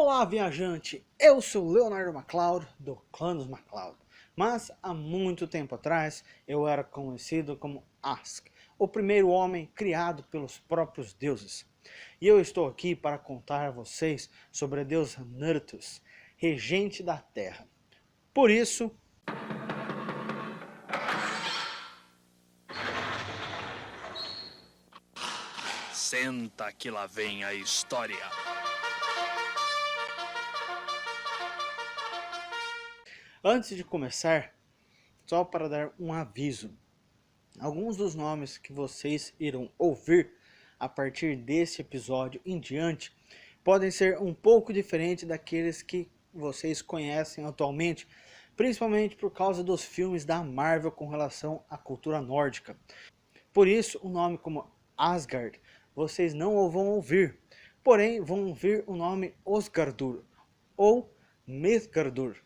Olá, viajante! Eu sou Leonardo MacLeod, do clã dos MacLeod. Mas há muito tempo atrás eu era conhecido como Ask, o primeiro homem criado pelos próprios deuses. E eu estou aqui para contar a vocês sobre a deusa Nerthus, regente da Terra. Por isso, senta que lá vem a história. antes de começar, só para dar um aviso. Alguns dos nomes que vocês irão ouvir a partir desse episódio em diante podem ser um pouco diferentes daqueles que vocês conhecem atualmente, principalmente por causa dos filmes da Marvel com relação à cultura nórdica. Por isso, o nome como Asgard vocês não vão ouvir, porém vão ouvir o nome Osgardur ou Midgardur,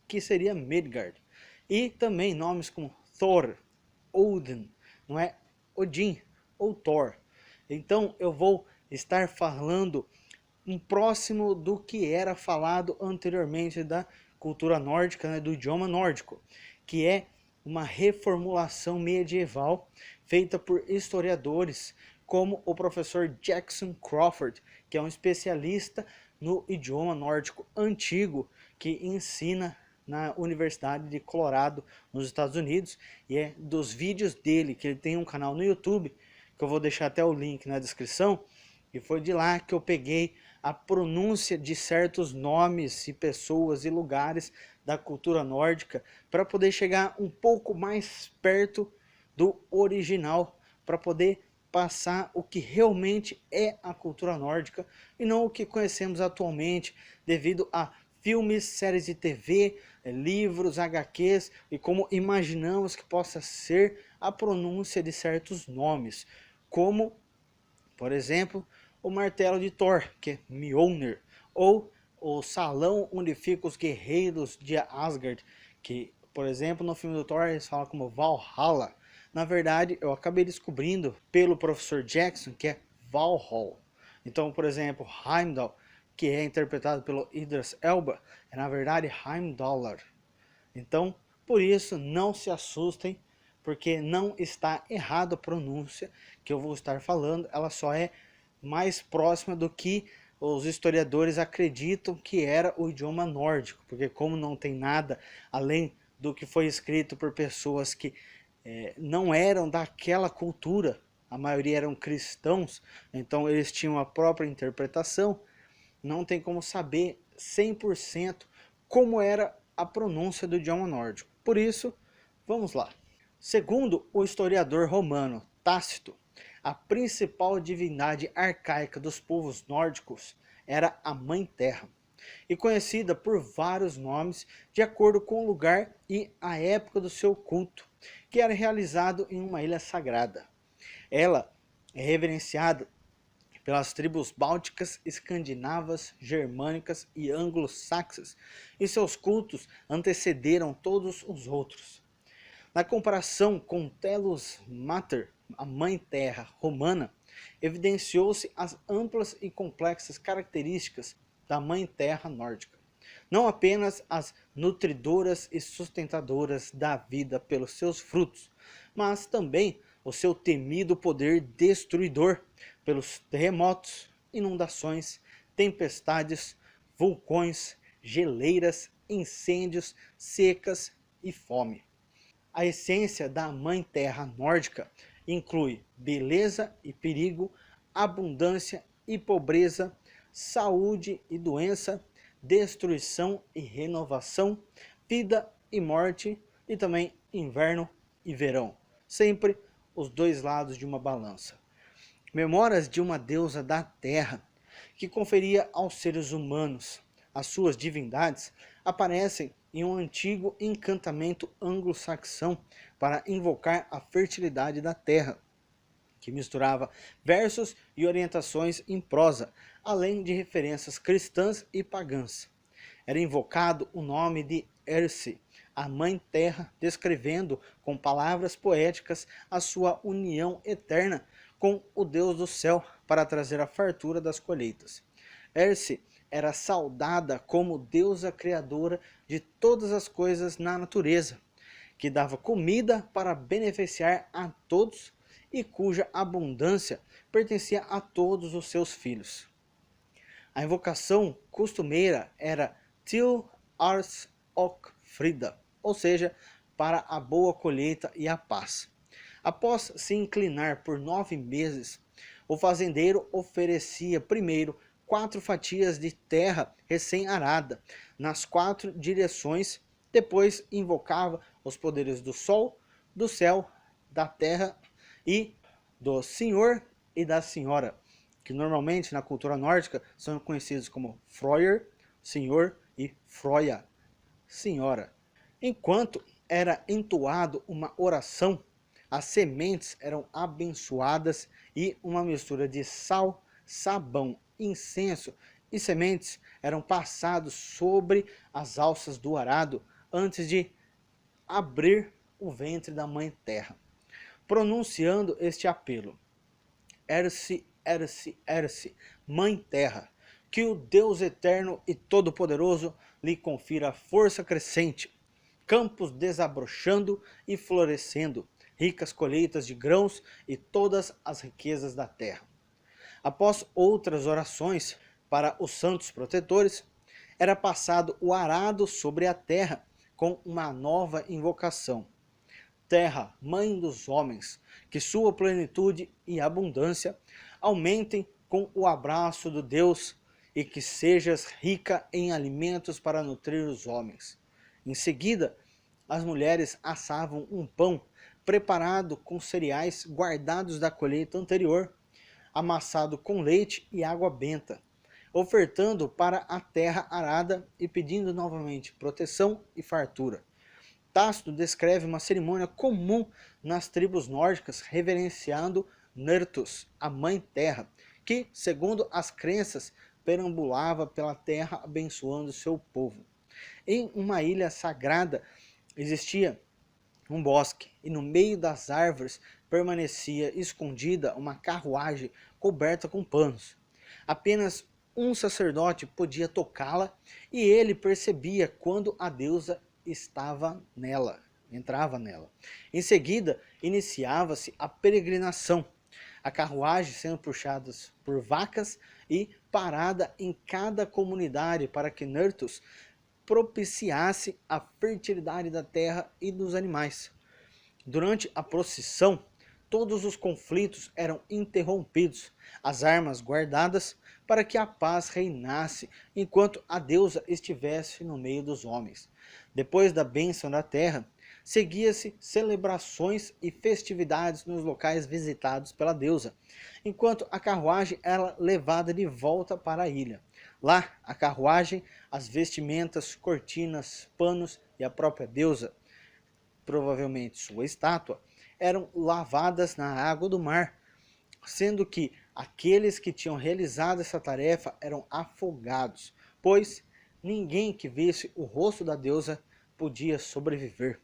que seria Midgard, e também nomes como Thor, Odin, não é Odin ou Thor. Então eu vou estar falando um próximo do que era falado anteriormente da cultura nórdica, né, do idioma nórdico, que é uma reformulação medieval feita por historiadores como o professor Jackson Crawford, que é um especialista no idioma nórdico antigo, que ensina na Universidade de Colorado, nos Estados Unidos, e é dos vídeos dele, que ele tem um canal no YouTube, que eu vou deixar até o link na descrição, e foi de lá que eu peguei a pronúncia de certos nomes e pessoas e lugares da cultura nórdica para poder chegar um pouco mais perto do original, para poder passar o que realmente é a cultura nórdica e não o que conhecemos atualmente devido a filmes, séries de TV, livros, HQs e como imaginamos que possa ser a pronúncia de certos nomes, como, por exemplo, o martelo de Thor, que é Mjolnir, ou o salão onde ficam os guerreiros de Asgard, que, por exemplo, no filme do Thor eles falam como Valhalla. Na verdade, eu acabei descobrindo pelo professor Jackson que é Valhall. Então, por exemplo, Heimdall, que é interpretado pelo Idris Elba, é na verdade Heimdallr. Então, por isso, não se assustem, porque não está errado a pronúncia que eu vou estar falando, ela só é mais próxima do que os historiadores acreditam que era o idioma nórdico, porque como não tem nada além do que foi escrito por pessoas que não eram daquela cultura, a maioria eram cristãos, então eles tinham a própria interpretação, não tem como saber 100% como era a pronúncia do idioma nórdico. Por isso, vamos lá. Segundo o historiador romano Tácito, a principal divindade arcaica dos povos nórdicos era a Mãe Terra, e conhecida por vários nomes de acordo com o lugar e a época do seu culto, que era realizado em uma ilha sagrada. Ela é reverenciada pelas tribos bálticas, escandinavas, germânicas e anglo-saxas, e seus cultos antecederam todos os outros. Na comparação com Tellus Mater, a Mãe Terra romana, evidenciou-se as amplas e complexas características da Mãe Terra nórdica. Não apenas as nutridoras e sustentadoras da vida pelos seus frutos, mas também o seu temido poder destruidor pelos terremotos, inundações, tempestades, vulcões, geleiras, incêndios, secas e fome. A essência da Mãe Terra nórdica inclui beleza e perigo, abundância e pobreza, saúde e doença, destruição e renovação, vida e morte, e também inverno e verão. Sempre os dois lados de uma balança. Memórias de uma deusa da terra, que conferia aos seres humanos as suas divindades, aparecem em um antigo encantamento anglo-saxão para invocar a fertilidade da terra, que misturava versos e orientações em prosa, além de referências cristãs e pagãs. Era invocado o nome de Erse, a Mãe Terra, descrevendo com palavras poéticas a sua união eterna com o Deus do céu para trazer a fartura das colheitas. Erse era saudada como deusa criadora de todas as coisas na natureza, que dava comida para beneficiar a todos e cuja abundância pertencia a todos os seus filhos. A invocação costumeira era Til Ars Ok Frida, ou seja, para a boa colheita e a paz. Após se inclinar por 9 meses, o fazendeiro oferecia primeiro 4 fatias de terra recém-arada nas 4 direções, depois invocava os poderes do sol, do céu, da terra e do senhor e da senhora, que normalmente na cultura nórdica são conhecidos como Frøyer, senhor, e Froya, senhora. Enquanto era entoado uma oração, as sementes eram abençoadas e uma mistura de sal, sabão, incenso e sementes eram passados sobre as alças do arado antes de abrir o ventre da mãe terra, pronunciando este apelo: Erse, Erse, Erse, mãe terra, que o Deus eterno e todo-poderoso lhe confira força crescente, campos desabrochando e florescendo, ricas colheitas de grãos e todas as riquezas da terra. Após outras orações para os santos protetores, era passado o arado sobre a terra com uma nova invocação: Terra, mãe dos homens, que sua plenitude e abundância aumentem com o abraço do Deus e que sejas rica em alimentos para nutrir os homens. Em seguida, as mulheres assavam um pão preparado com cereais guardados da colheita anterior, amassado com leite e água benta, ofertando para a terra arada e pedindo novamente proteção e fartura. Tácito descreve uma cerimônia comum nas tribos nórdicas reverenciando Nertus, a mãe terra, que, segundo as crenças, perambulava pela terra abençoando seu povo. Em uma ilha sagrada existia um bosque, e no meio das árvores permanecia escondida uma carruagem coberta com panos. Apenas um sacerdote podia tocá-la, e ele percebia quando a deusa entrava nela. Em seguida, iniciava-se a peregrinação, a carruagem sendo puxada por vacas e parada em cada comunidade para que Nertus propiciasse a fertilidade da terra e dos animais. Durante a procissão, todos os conflitos eram interrompidos, as armas guardadas para que a paz reinasse enquanto a deusa estivesse no meio dos homens. Depois da bênção da terra, seguia-se celebrações e festividades nos locais visitados pela deusa, enquanto a carruagem era levada de volta para a ilha. Lá, a carruagem, as vestimentas, cortinas, panos e a própria deusa, provavelmente sua estátua, eram lavadas na água do mar, sendo que aqueles que tinham realizado essa tarefa eram afogados, pois ninguém que visse o rosto da deusa podia sobreviver.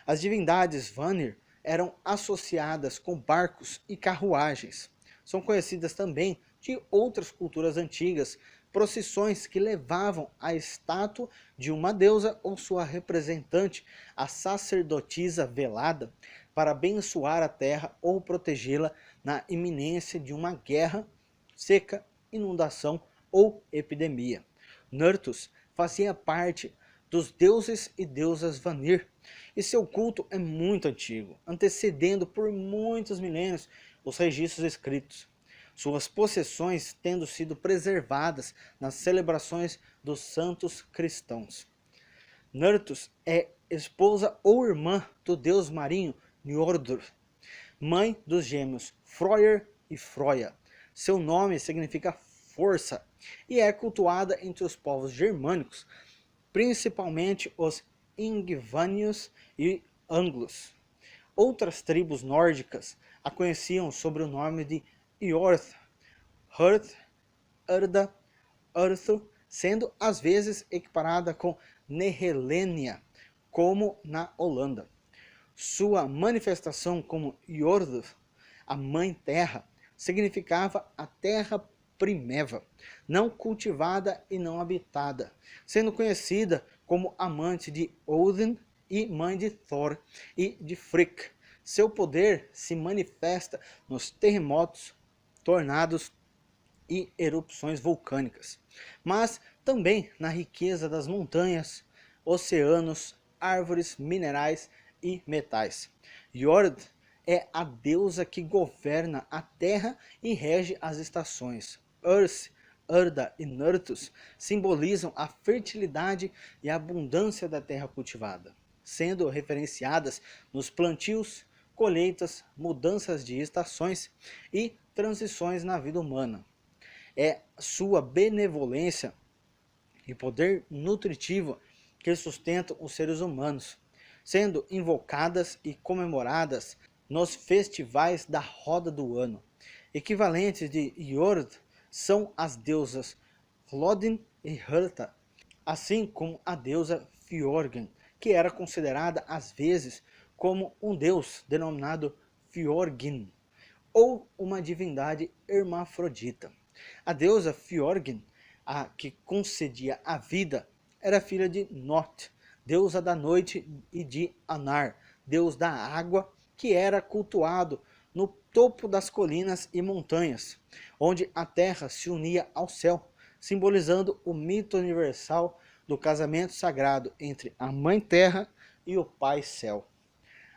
As divindades Vanir eram associadas com barcos e carruagens. São conhecidas também de outras culturas antigas, procissões que levavam a estátua de uma deusa ou sua representante, a sacerdotisa velada, para abençoar a terra ou protegê-la na iminência de uma guerra, seca, inundação ou epidemia. Nertus fazia parte dos deuses e deusas Vanir, e seu culto é muito antigo, antecedendo por muitos milênios os registros escritos, suas possessões tendo sido preservadas nas celebrações dos santos cristãos. Nertus é esposa ou irmã do deus marinho Njordr, mãe dos gêmeos Frøyer e Froya. Seu nome significa força e é cultuada entre os povos germânicos, principalmente os Ingvanios e Anglos. Outras tribos nórdicas a conheciam sob o nome de Iorth, Hurth, Urda, Urthu, sendo às vezes equiparada com Nehelênia, como na Holanda. Sua manifestação como Iordr, a mãe terra, significava a terra primeva, não cultivada e não habitada, sendo conhecida como amante de Odin e mãe de Thor e de Frigg. Seu poder se manifesta nos terremotos, tornados e erupções vulcânicas, mas também na riqueza das montanhas, oceanos, árvores, minerais e metais. Jord é a deusa que governa a terra e rege as estações. Urs, Urda e Nurtus simbolizam a fertilidade e a abundância da terra cultivada, sendo referenciadas nos plantios, colheitas, mudanças de estações e transições na vida humana. É sua benevolência e poder nutritivo que sustentam os seres humanos, sendo invocadas e comemoradas nos festivais da roda do ano. Equivalentes de Jord são as deusas Hlodin e Hurta, assim como a deusa Fjorgyn, que era considerada às vezes como um deus denominado Fjorgyn, ou uma divindade hermafrodita. A deusa Fjorgyn, a que concedia a vida, era filha de Not, deusa da noite, e de Anar, deus da água, que era cultuado no topo das colinas e montanhas, onde a terra se unia ao céu, simbolizando o mito universal do casamento sagrado entre a Mãe Terra e o Pai Céu.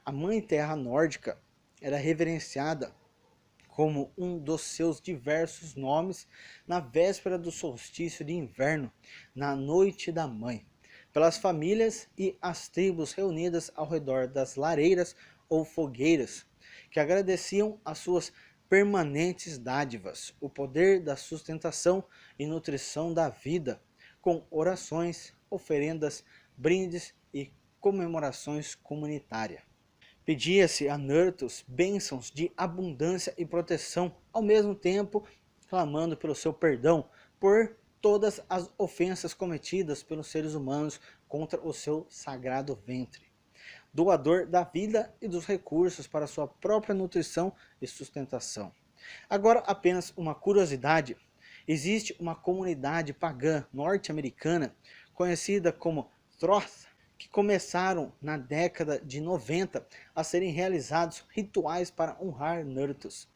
A Mãe Terra nórdica era reverenciada como um dos seus diversos nomes na véspera do solstício de inverno, na Noite da Mãe, pelas famílias e as tribos reunidas ao redor das lareiras ou fogueiras, que agradeciam as suas permanentes dádivas, o poder da sustentação e nutrição da vida, com orações, oferendas, brindes e comemorações comunitárias. Pedia-se a Nurtus bênçãos de abundância e proteção, ao mesmo tempo clamando pelo seu perdão por todas as ofensas cometidas pelos seres humanos contra o seu sagrado ventre, doador da vida e dos recursos para sua própria nutrição e sustentação. Agora, apenas uma curiosidade: existe uma comunidade pagã norte-americana conhecida como Troth, que começaram na década de 90 a serem realizados rituais para honrar Nurtus.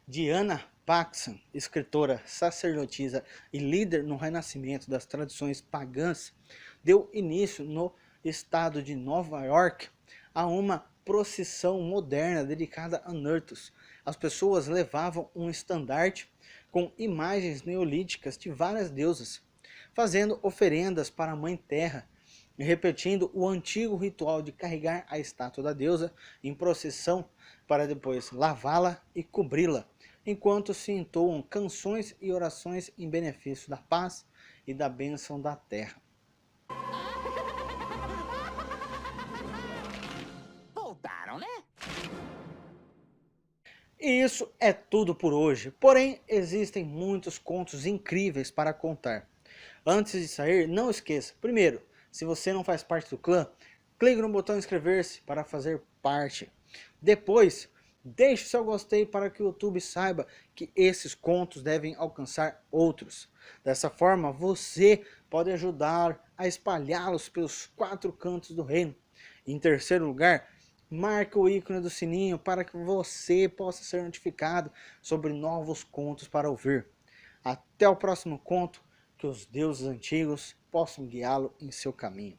Diana Paxson, escritora, sacerdotisa e líder no renascimento das tradições pagãs, deu início no estado de Nova York a uma procissão moderna dedicada a Nurtus. As pessoas levavam um estandarte com imagens neolíticas de várias deusas, fazendo oferendas para a Mãe Terra e repetindo o antigo ritual de carregar a estátua da deusa em procissão para depois lavá-la e cobri-la, enquanto se entoam canções e orações em benefício da paz e da bênção da terra. Voltaram, né? E isso é tudo por hoje, porém existem muitos contos incríveis para contar. Antes de sair, não esqueça, primeiro, se você não faz parte do clã, clique no botão inscrever-se para fazer parte. Depois, deixe seu gostei para que o YouTube saiba que esses contos devem alcançar outros. Dessa forma, você pode ajudar a espalhá-los pelos 4 cantos do reino. Em terceiro lugar, marque o ícone do sininho para que você possa ser notificado sobre novos contos para ouvir. Até o próximo conto, que os deuses antigos possam guiá-lo em seu caminho.